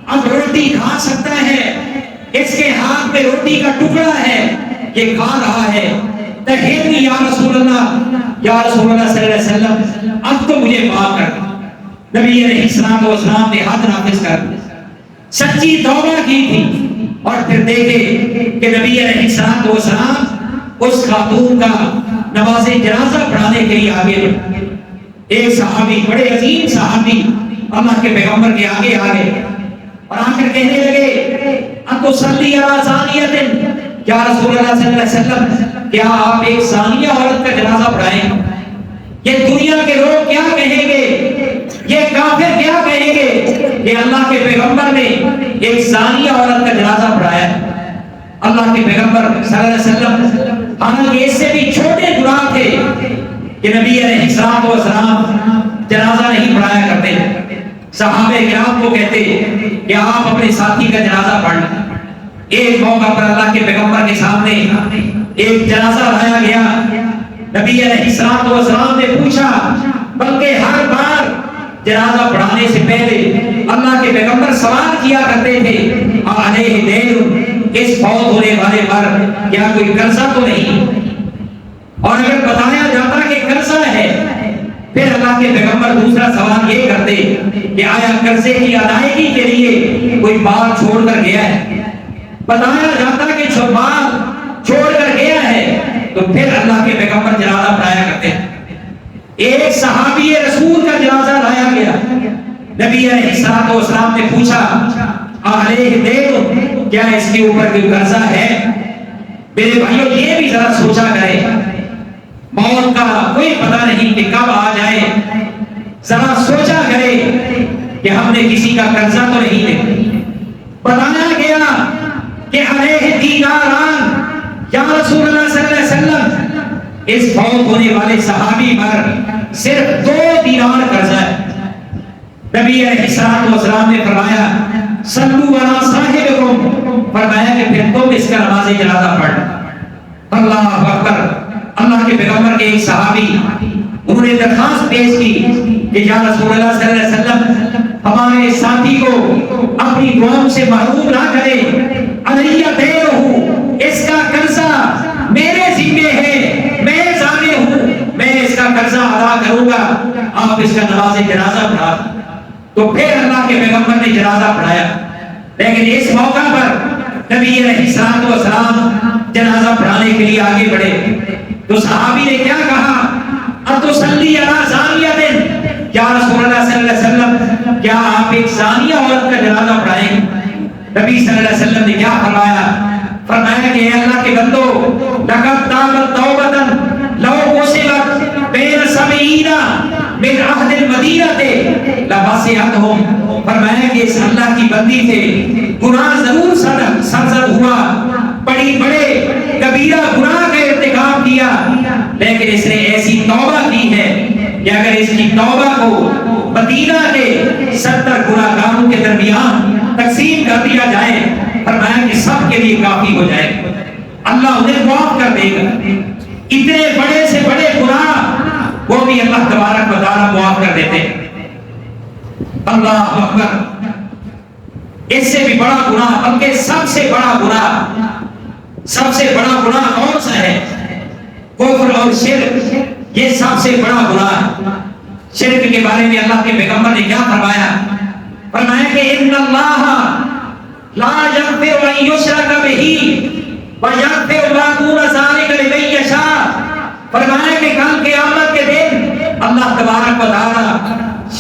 اب روٹی کھا سکتا ہے، اس کے ہاتھ میں روٹی کا ٹکڑا ہے، یہ کھا رہا ہے. تہدی یا رسول اللہ، یا رسول اللہ صلی اللہ علیہ وسلم اب تو مجھے معاف کر. نبی علیہ السلام نے حد نافذ کر سچی توبہ کی تھی. اور پھر دیکھے کہ نبی علیہ السلام اس خاتون کا نماز جنازہ پڑھانے کے لیے آگے بڑھے. ایک صحابی، بڑے عظیم صحابی اللہ کے پیغمبر کے آگے آگے اور آ کر کہنے لگے اتصلی علی زانیۃ، یا رسول اللہ صلی اللہ علیہ وسلم کیا آپ ایک زانیہ عورت کا جنازہ پڑھائیں؟ یہ دنیا کے لوگ کیا کہیں گے، یہ کافر کیا کہیں گے کہ اللہ کے پیغمبر نے ایک زانیہ عورت کا جنازہ پڑھایا. اللہ کے پیغمبر صلی اللہ علیہ وسلم حالانکہ اس سے بھی چھوٹے گناہ تھے کہ نبی علیہ السلام جنازہ نہیں پڑھایا کرتے. صحابہ کرام کو کہتے کہ آپ اپنے ساتھی کا جنازہ پڑھ لیں. ایک موقع پر اللہ کے پیغمبر کے سامنے ایک جنازہ لایا گیا. نبی علیہ السلام نے پوچھا، بلکہ ہر بار جنازہ پڑھانے سے پہلے اللہ کے پیغمبر سوال کیا کرتے تھے علیہ دین، اس فوت ہونے والے پر کیا کوئی قرضہ تو نہیں؟ اور اگر بتایا جاتا کہ قرضہ ہے، پھر اللہ کے پیغمبر دوسرا سوال یہ کرتے کہ آیا قرضے کی ادائیگی کے لیے کوئی مال چھوڑ کر گیا ہے؟ بتایا جاتا کہ جو مال چھوڑ کر گیا ہے تو پھر اللہ کے پیغمبر جنازہ پڑھایا کرتے ہیں. ایک صحابی رسول کا جنازہ لایا گیا. نبی علیہ السلام نے پوچھا علیہ دین، کیا اس کے اوپر کوئی قرضہ ہے؟ میرے بھائیوں یہ بھی ذرا سوچا کرے، موت کا کوئی پتہ نہیں کہ کب آ جائے. ذرا سوچا کرے کہ ہم نے کسی کا قرضہ تو نہیں لیا. بتایا گیا کہ علیہ دیناران، یا رسول اللہ صلی اللہ علیہ وسلم اس فوت ہونے والے صحابی پر صرف 2 دینار قرضہ ہے. نبی علیہ السلام نے فرمایا صلو علی صاحبکم، فرمایا کہ پھر تم اس کا نماز جنازہ پڑھ. اللہ اکبر. اللہ کے پیغمبر کے ایک صحابی انہوں نے درخواست پیش کی کہ یا رسول اللہ صلی اللہ علیہ وسلم ہمارے ساتھی کو اپنی دعاؤں سے محروم نہ کرے. علیہ دینہ، اس کا قرضہ میرے ذمہ ہے، میں ضامن ہوں، میں اس کا قرضہ ادا کروں گا. آپ اس کا نماز جنازہ پڑھا. تو پھر اللہ کے پیغمبر نے جنازہ پڑھایا. لیکن اس موقع پر نبی علیہ الصلوۃ والسلام جنازہ پڑھانے کے لیے آگے بڑھے تو صحابی نے کیا کہا؟ اتصلی علی زانیہ، یا رسول اللہ صلی اللہ علیہ وسلم کیا آپ ایک زانیہ عورت کا جنازہ پڑھائیں گے؟ نبی صلی اللہ علیہ وسلم نے کیا فرمایا؟ فرمایا کہ اے اللہ کے بندو، لقد تابت توبۃ لو قسمت بین سبعین من عہد المدینہ لوسعتہم. فرمایا کہ اس اللہ کی بندی سے گناہ ضرور سرزد ہوا، بڑے بڑے کبیرہ گناہ کا ارتکاب کیا، لیکن اس نے ایسی توبہ کی ہے کہ اگر اس کی توبہ کو مدینہ کے 70 گناہ گاروں کے درمیان تقسیم کر دیا جائے، فرمایا کہ سب کے لیے کافی ہو جائے، اللہ انہیں معاف کر دے گا. اتنے بڑے سے بڑے گناہ وہ بھی اللہ تبارک و تعالیٰ معاف کر دیتے ہیں. اللہ اکبر. اس سے بھی بڑا گناہ، بلکہ سب سے بڑا گناہ، سب سے بڑا گناہ کون سا ہے؟ کفر اور شرک، یہ سب سے بڑا گناہ. شرک کے بارے میں اللہ کے پیغمبر نے کیا فرمایا؟ فرمایا کہ ان اللہ لا یغفر ان یشرک بہ ویغفر ما دون ذلک لمن یشاء. فرمایا کہ کل قیامت کے دن اللہ تبارک و تعالی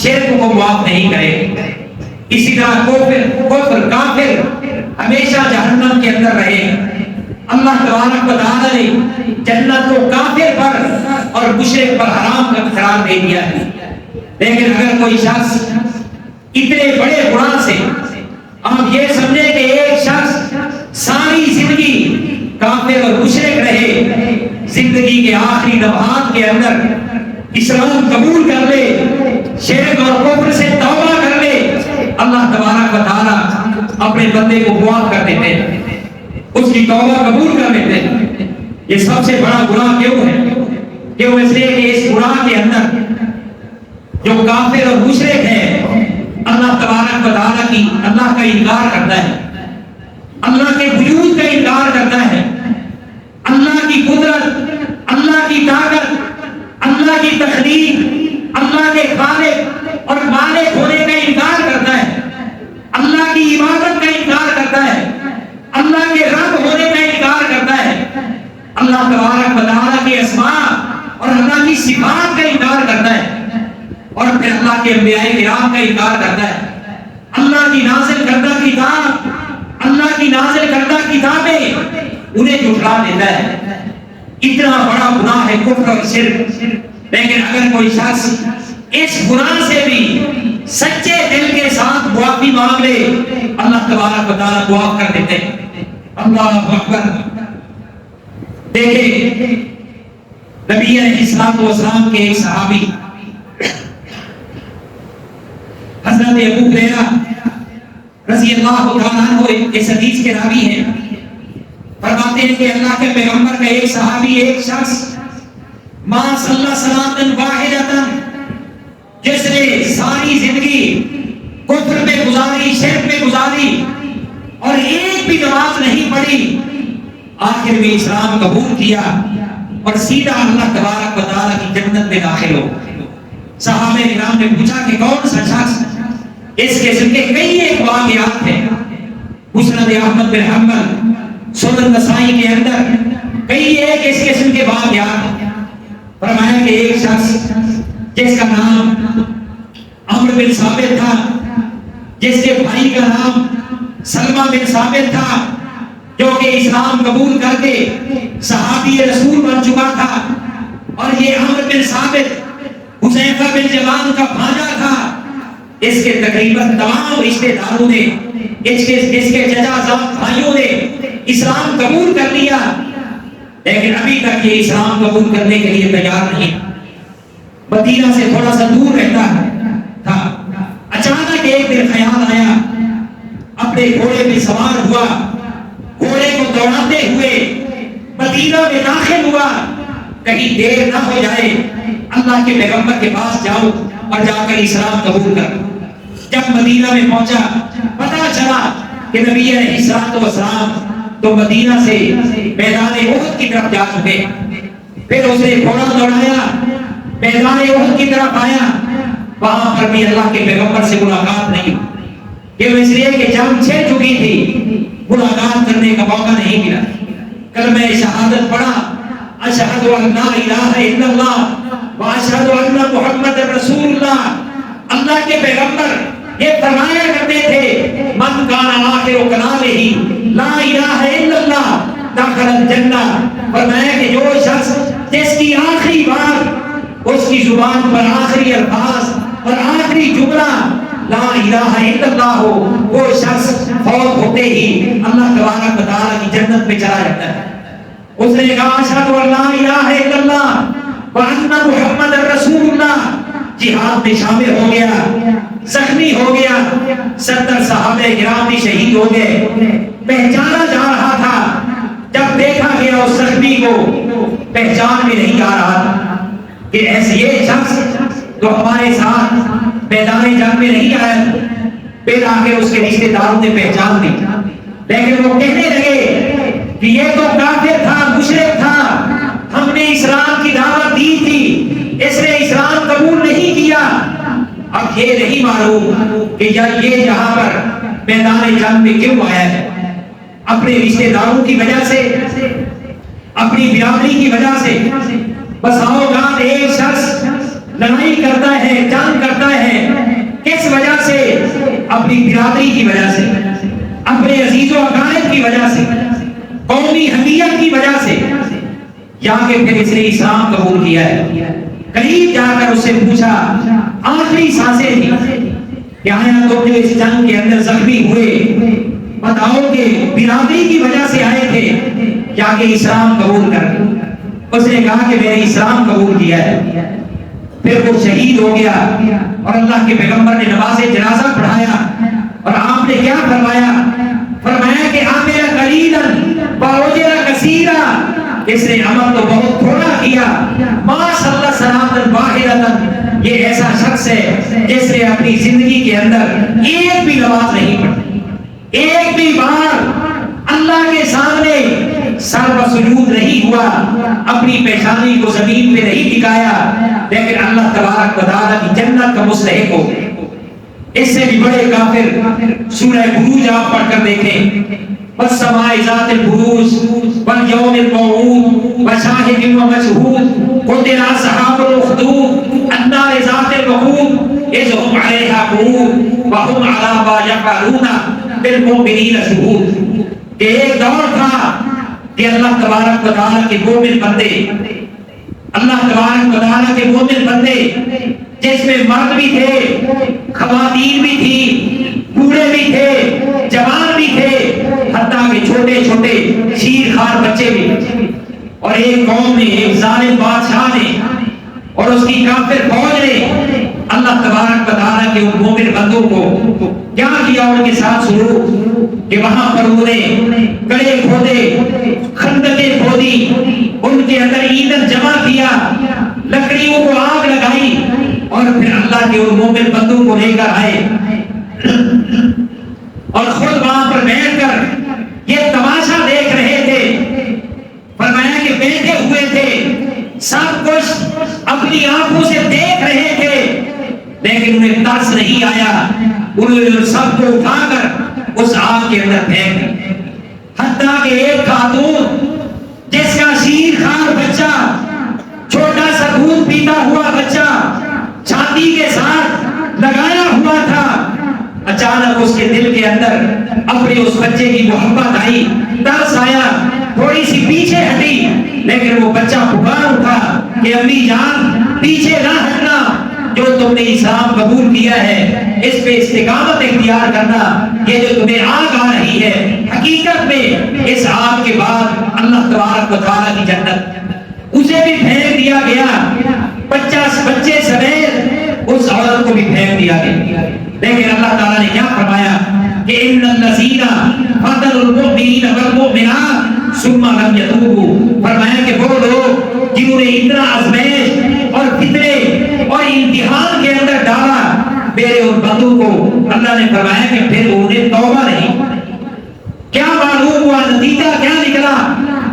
شرک کو معاف نہیں کرے. اسی طرح کفر کافر ہمیشہ جہنم کے اندر رہے. اللہ تبارک و تعالی نے جنت کو کافر پر اور مشرک پر حرام کا قرار دے دیا ہے. لیکن اگر کوئی شخص اتنے بڑے گناہ سے، آپ یہ سمجھیں کہ ایک شخص ساری زندگی کافر اور مشرک رہے، زندگی کے آخری لمحات کے اندر اسلام قبول کر لے، شرک اور کفر سے توبہ کر لے، اللہ تبارک و تعالی اپنے بندے کو معاف کر دیتے ہیں، اس کی توبہ قبول کر لیتے ہیں. یہ سب سے بڑا گناہ کیوں ہے؟ کیوں؟ اس لیے کہ اس گناہ کے اندر جو کافر اور مشرک ہے، اللہ تبارک و تعالیٰ کی، اللہ کا انکار کرتا ہے، اللہ کے وجود کا انکار کرتا ہے، اللہ کی قدرت، اللہ کی طاقت، اللہ کی تخلیق، اللہ کے خالق اور مالک ہونے کا انکار کرتا ہے، اللہ کی عبادت کا انکار کرتا ہے، اللہ کے رب ہونے کا انکار کرتا ہے، اللہ تبارک و تعالیٰ کے اسماء اور اللہ کی صفات کا انکار کرتا ہے، اور پھر اللہ کے انبیاء کرام کا انکار کرتا ہے. اللہ کی نازل کردہ کتاب، اللہ کی نازل کردہ کتابیں انہیں جھٹلا دیتا ہے. اتنا بڑا گناہ ہے کفر اور شرک. لیکن اگر کوئی شخص اس گناہ سے بھی سچے دل کے ساتھ معافی مانگ لے، اللہ تبارک و تعالیٰ معاف کر دیتے ہیں. اللہ اکبر. دیکھیں نبی علیہ الصلوۃ والسلام کے ایک صحابی حضرت ابو ہریرہ رضی اللہ تعالیٰ عنہ اس حدیث کے راوی ہیں. فرماتے ہیں کہ اللہ کے پیغمبر کا ایک صحابی، ایک شخص ما صلی صلاۃ واحدۃ، جس نے ساری زندگی کفر میں گزاری، شرک میں گزاری اور ایک بھی نماز نہیں پڑھی، آخر میں اسلام قبول کیا اور سیدھا اللہ تبارک و تعالیٰ کی جنت میں داخل ہو. صحابہ کرام نے پوچھا کہ کون سا شخص؟ اس قسم کے کئی ایک واقعات ہیں. مسند احمد بن حنبل، سنن نسائی کے اندر کئی ایک اس قسم کے واقعات ہیں. فرمایا کہ ایک شخص جس کا نام عمرو بن ثابت تھا، جس کے بھائی کا نام سلمہ بن ثابت تھا، جو کہ اسلام قبول کر کے صحابی رسول بن چکا تھا، اور یہ عمرو بن ثابت حذیفہ بن یمان کا بھانجا تھا. اس کے تقریباً تمام رشتہ داروں نے، اس کے چچا زاد بھائیوں نے اسلام قبول کر لیا، لیکن ابھی تک یہ اسلام قبول کرنے کے لیے تیار نہیں. مدینہ سے تھوڑا سا دور رہتا تھا. اچانک ایک دن خیال آیا، اپنے گھوڑے پہ سوار ہوا، گھوڑے کو دوڑاتے ہوئے مدینہ میں داخل ہوا. کہیں دیر نہ ہو جائے، اللہ کے پیغمبر کے پاس جاؤ اور جا کر اسلام قبول کر. جب مدینہ میں پہنچا پتا چلا کہ نبی علیہ الصلوۃ والسلام تو مدینہ سے میدان احد کی طرف جا چکے. پھر اس نے گھوڑا دوڑایا میدان احد کی طرف آیا. وہاں پر بھی اللہ کے پیغمبر سے ملاقات نہیں کہ اس لیے کہ جنگ چھڑ چکی تھی, ملاقات کرنے کا موقع نہیں ملا. کلمہ شہادت پڑھا اشہد ان لا الہ الا اللہ و اشہد ان محمد رسول اللہ. اللہ کے پیغمبر یہ فرمایا کرتے تھے من کان آخر کلامہ لا الہ الا اللہ دخل الجنہ. فرمایا کہ جو شخص جس کی آخری بات اس کی زبان پر آخری الفاظ اور آخری جملہ لا الہ الا اللہ ہو, وہ شخص فوت ہوتے ہی اللہ تبارک و تعالی کی جنت میں چلا جاتا ہے. اس نے کہا اشہد ان لا الہ الا اللہ وان محمد رسول اللہ. جہاد میں شامل ہو گیا, زخمی ہو گیا, 70 صحابہ کرام بھی شہید ہو گئے. پہچانا جا رہا تھا, جب دیکھا گیا اس زخمی کو پہچان میں نہیں آ رہا تھا کہ ایسے یہ شخص تو ہمارے ساتھ میدان جنگ میں نہیں آیا. پھر آخر اس کے رشتے داروں نے پہچان دی, لیکن وہ کہنے لگے کہ یہ تو کافر تھا, مشرک تھا, ہم نے اسلام کی دعوت دی تھی, اس نے اسلام قبول نہیں کیا. اب یہ نہیں معلوم کہ یہ یہاں پر میدان جنگ میں کیوں آیا ہے. اپنے رشتے داروں کی وجہ سے, اپنی برادری کی وجہ سے. بس اوقات ایک شخص لڑائی کرتا ہے, جنگ کرتا ہے, کس وجہ سے؟ اپنی برادری کی وجہ سے, اپنے عزیز و اقارب کی وجہ سے, قومی حمیت کی وجہ سے, یا کہ پھر اس نے اسلام قبول کیا ہے. قریب جا کر اس سے پوچھا, آخری سانسیں تھی کہ آیا تم جو اس جنگ کے اندر زخمی ہوئے بتاؤ کہ برادری کی وجہ سے آئے تھے یا کہ اسلام قبول کر؟ اس نے کہا کہ میں نے اسلام قبول کیا ہے. پھر وہ شہید ہو گیا اور اللہ کے پیغمبر نے نماز جنازہ پڑھایا اور آپ نے کیا فرمایا؟ فرمایا کہ عامل قلیلا واجر کثیرا. اس نے عمل تو بہت تھوڑا کیا, ما صلی صلاۃ واحدۃ. یہ ایسا شخص ہے جس نے اپنی زندگی کے اندر ایک بھی نماز نہیں پڑھی, ایک بھی بار اللہ کے سامنے سر و سجود نہیں ہوا, اپنی پیشانی کو زمین پہ نہیں ٹکایا, لیکن اللہ تبارک و تعالی کی جنت کا مستحق ہو. اس سے بھی بڑے کافر سورہ بروج آپ پڑھ کر دیکھیں, والسماء ذات البروج والیوم الموعود وشاہد و مشہود قتل اصحاب الاخدود النار ذات الوقود اذ هم علیہا قعود وهم علی ما یفعلون بالمؤمنین شہود. کہ ایک دور تھا کہ اللہ تبارک و تعالیٰ کے مومن بندے, اللہ تبارک و تعالیٰ کے مومن بندے جس میں مرد بھی تھے, خواتین بھی تھی, بوڑھے بھی تھے, جوان بھی تھے, حتیٰ کہ چھوٹے چھوٹے شیر خوار بچے بھی. اور ایک قوم نے, ایک ظالم بادشاہ نے اور اس کی کافر فوج نے اللہ تبارک و تعالیٰ کے ان مومن بندوں کو کیا کیا, ان کے ساتھ سلوک کہ وہاں پر انہوں نے گڑھے کھودے, خندقیں کھودی, ان کے اندر ایندھن جمع کیا, لکڑیوں کو آگ لگائی اور پھر اللہ کے ان مومن بندوں کو لے کر آئے اور خود وہاں پر بیٹھ کر یہ تماشا دیکھ رہے تھے. فرمایا کہ بیٹھے ہوئے تھے, سب کچھ اپنی آنکھوں سے دیکھ رہے تھے, لیکن انہیں ترس نہیں آیا. انہوں نے سب کو اٹھا کر اس آگ کے اندر پھینک دیا. حتیٰ کہ ایک خاتون جس کا شیر خوار بچہ, چھوٹا سا دودھ پیتا ہوا بچہ چھاتی کے ساتھ لگایا ہوا تھا, اچانک اس کے دل کے اندر اپنے اس بچے کی محبت آئی, ترس آیا, تھوڑی سی پیچھے ہٹی, لیکن وہ بچہ پکار اٹھا کہ امی جان پیچھے نہ ہٹنا, جو تم نے اسلام قبول کیا ہے اس پہ استقامت اختیار کرنا. یہ جو تمہیں آگ آ رہی ہے حقیقت میں اس آگ کے بعد اللہ تبارک و تعالیٰ کی جنت. اسے بھی پھینک دیا گیا, بچے سمیت اس عورت کو بھی پھینک دیا گیا. لیکن اللہ تعالیٰ نے کیا فرمایا کہ ان الذین فتنوا المؤمنین والمؤمنات ثم لم یتوبوا. فرمایا کہ وہ لوگ جنہوں نے اتنا آزمائش اور فتنے اور امتحان کے اندر ڈالا, میرے ان بندوں کو اللہ نے فرمایا کہ پھر انہوں نے توبہ نہیں. کیا معلوم ہوا؟ نتیجہ کیا نکلا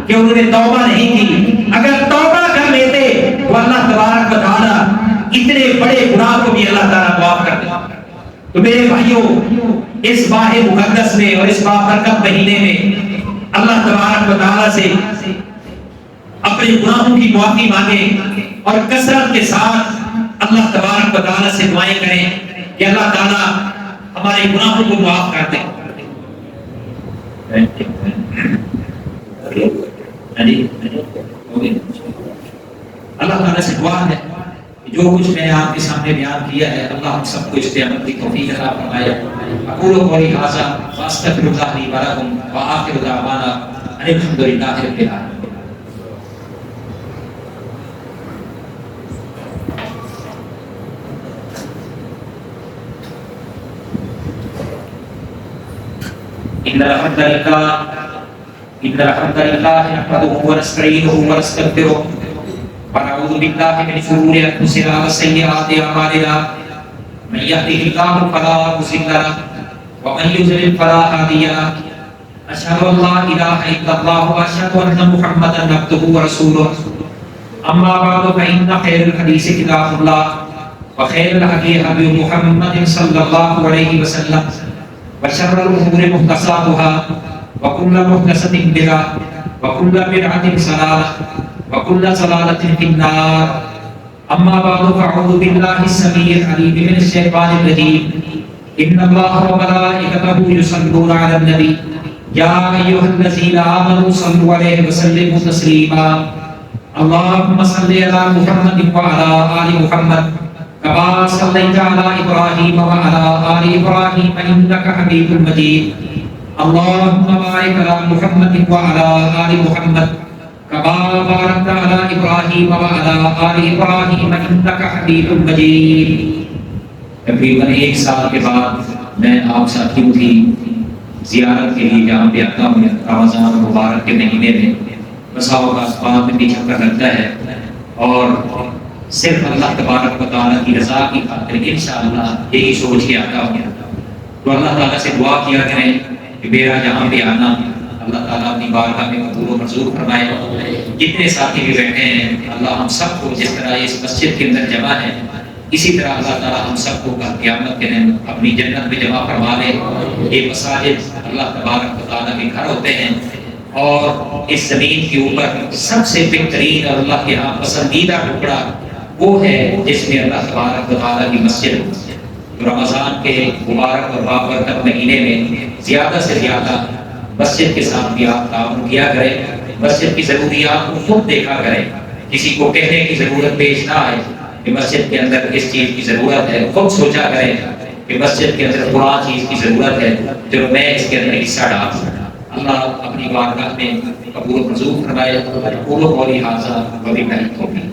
کہ انہوں نے توبہ نہیں کی. اگر توبہ کر لیتے تو اللہ تبارک و تعالی اتنے بڑے گناہ کو بھی اللہ تعالیٰ معاف کر دیتا. تو میرے بھائیوں، اس ماہ مقدس میں اور اس بابرکت مہینے میں اللہ تبارک و تعالیٰ سے اپنے گناہوں کی معافی مانگیں اور کثرت کے ساتھ اللہ تبارک و تعالیٰ سے دعائیں کریں کہ اللہ تعالیٰ ہمارے گناہوں کو معاف کر دے. اللہ تعالیٰ سے دعا ہے جو کچھ میں نے آپ کے سامنے بیان کیا ہے اللہ ہم سب کو اس پہ عمل کی توفیق عطا فرمائے. اقول قولی ھذا واستغفر اللہ لی ولکم وآخر دعوانا ان الحمد للہ رب العالمین. إن الحمد لله نحمده ونستعينه ونستغفره ونعوذ بالله من شرور أنفسنا وسيئات أعمالنا من يهده الله فلا مضل له ومن يضلل فلا هادي له أشهد أن لا إله إلا الله وأشهد أن محمدا عبده ورسوله. أما بعد فإن خير الحديث كتاب الله وخير الهدي هدي محمد صلى الله عليه وسلم وشر الأمور محدثاتها وكل محدثة بدعة وكل بدعة ضلالة وكل ضلالة في النار. أما بعد فأعوذ بالله السميع العليم من الشيطان الرجيم. إن الله وملائكته يصلون على النبي يا أيها الذين آمنوا صلوا عليه وسلموا تسليما. اللهم صل على محمد وعلى آل محمد كما صليت على إبراهيم وعلى آل إبراهيم إنك حميد مجيد. اللهم بارك على محمد وعلى آل محمد كما باركت على إبراهيم وعلى آل إبراهيم إنك حميد مجيد. تقریباً 1 سال کے بعد میں آپ ساتھیوں کی زیارت کے لیے جہاں پہ آتا ہوں رمضان مبارک کے مہینے میں بسا اوقات بعد میں بھی چکر لگتا ہے اور صرف اللہ تبارک و تعالیٰ کی رضا کی خاطر انشاءاللہ یہی سوچ کے آتا ہوں. تو اللہ تعالیٰ سے دعا کیا کریں کہ میرا جہاں پہ آنا اللہ تعالیٰ اپنی بارگاہ میں قبول و منظور فرمائے. جتنے ساتھی بھی بیٹھے ہیں اللہ ہم سب کو جس طرح اس مسجد کے اندر جمع ہے اسی طرح اللہ تعالیٰ ہم سب کو قیامت کے دن اپنی جنت میں جمع فرما لے. یہ مساجد اللہ تبارک و تعالیٰ کے گھر ہوتے ہیں اور اس زمین کے اوپر سب سے بہترین اور اللہ کے یہاں پسندیدہ ٹکڑا وہ ہے جس میں اللہ تبارک و تعالیٰ کی مسجد رمضان کے مبارک اور بابرکت مہینے میں زیادہ سے زیادہ مسجد کے ساتھ بھی آپ تعاون کیا کریں. مسجد کی ضروریات کو خود دیکھا کریں. کسی کو کہنے کی ضرورت پیش نہ آئے کہ مسجد کے اندر کس چیز کی ضرورت ہے. خود سوچا کریں کہ مسجد کے اندر فلاں چیز کی ضرورت ہے جو میں اس کے اندر حصہ ڈال سکوں. اللہ اپنی بارگاہ میں قبول منظور فرمائے. قولوا قولی ھذا وباللہ التوفیق.